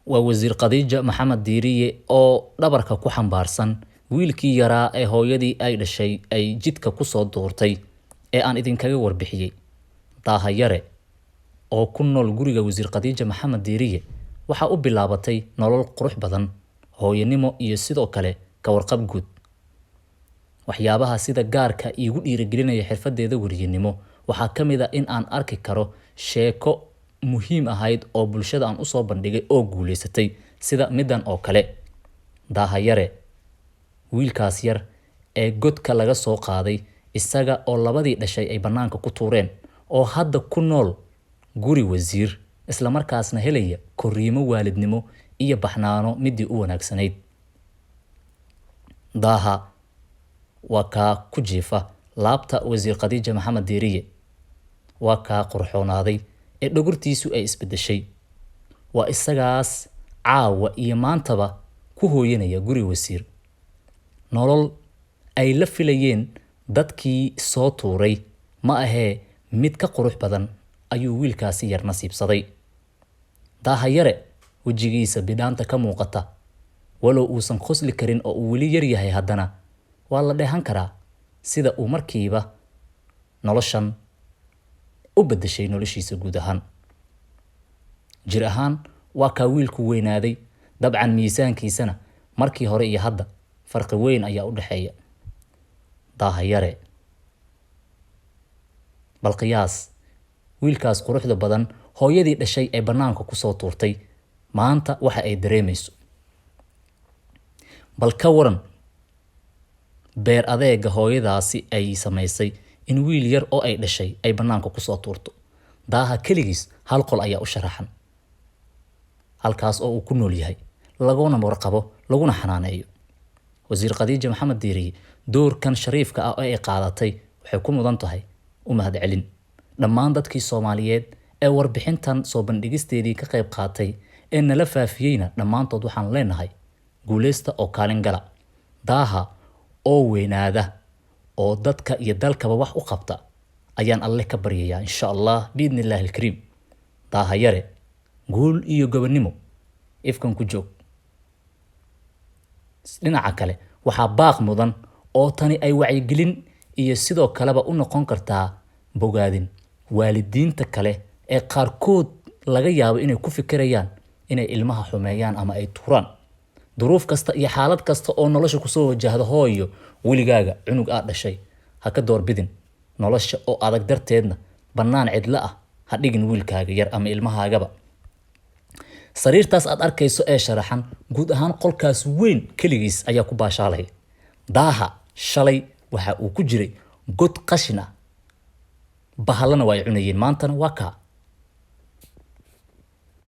ووزير قضية محمد ديرية أو دبرك كوحن بارسن wiilkii yaraa ee hooyadii ay dhashay ay jidka ku soo doortay ee aan idinkaga warbixiyay daaha yare oo ku nool guriga wasiir Khadiija Maxamed Diiriye waxa uu bilaabatay nolol qurux badan hooyanimo iyo sidoo kale ka warqab guud waxyaabaha sida gaarka iigu dhiirigelinaya xirfadeeda wariyeynimo waxa kamid ah in aan arki karo sheeko muhiim ahayd oo bulshada aan u soo bandhigay oo guuleysatay sida midan oo kale daaha yare wiilkaas yar ee godka laga soo qaaday isaga oo labadii dhashay ay banaanka ku tuureen oo hadda ku nool guri wasiir isla markaasna helaya koriimo waalidnimo iyo baxnaano midii u wanaagsanayd daaha waa ka ku jiifa laabta wasiir Khadiija Maxamed Diiriye waa ka qurxoonaaday ee dhogortiisu ay isbedeshay waa isagaas caawa iyo maantaba ku hooyanaya guri wasiir nolol ay la filayeen dadkii soo tuuray ma ahee mid ka qurux badan ayuu wiilkaasi yar nasiibsaday daaha yare wajigiisa bidhaanta ka muuqata walow uusan qosli karin oo uu weli yar yahay haddana waa la dheehan karaa sida uu markiiba noloshan u bedeshay noloshiisa guud ahaan jir ahaan waa ka wiilku weynaaday dabcan miisaankiisana markii hore iyo hadda farqi weyn ayaa u dhaxeeya daaha yare bal qiyaas wiilkaas quruxda badan hooyadii dhashay ee banaanka ku soo tuurtay maanta waxa ay dareemayso bal ka waran beer adeega hooyadaasi ay samaysay in wiil yar oo ay dhashay ay banaanka ku soo tuurto daaha kaligiis hal qol ayaa u sharaxan halkaas oo uu ku nool yahay laguna warqabo laguna xanaaneeyo wasiir Khadiija Maxamed Diiriye doorkan shariifka ah ee ay qaadatay waxay ku mudan tahay u mahad celin dhammaan dadkii Soomaaliyeed ee warbixintan soo bandhigisteedii ka qayb qaatay ee nala faafiyayna dhammaantood waxaan leenahay guuleysta oo kaalin gala daaha oo weynaada oo dadka iyo dalkaba wax u qabta ayaan alle ka baryayaa insha Allah biidnillaahi alkariim daaha yare guul iyo gobonimo ifkan ku joog dhinaca kale waxa baaq mudan oo tani ay wacyigelin iyo sidoo kaleba u noqon kartaa bogaadin waalidiinta kale ee qaarkood laga yaabo inay ku fikirayaan inay ilmaha xumeeyaan ama ay tuuraan duruuf kasta iyo xaalad kasta oo nolosha ku soo wajahdo hooyo wiligaaga cunug aad dhashay ha ka doorbidin nolosha oo adag darteedna banaan cidla ah ha dhigin wiilkaaga yar ama ilmahaagaba sariirtaas aad arkayso ee sharaxan guud ahaan qolkaas weyn kaligiis ayaa ku baashaalay daaha shalay waxa uu ku jiray god qashina bahalana way cunayeen maantana waa ka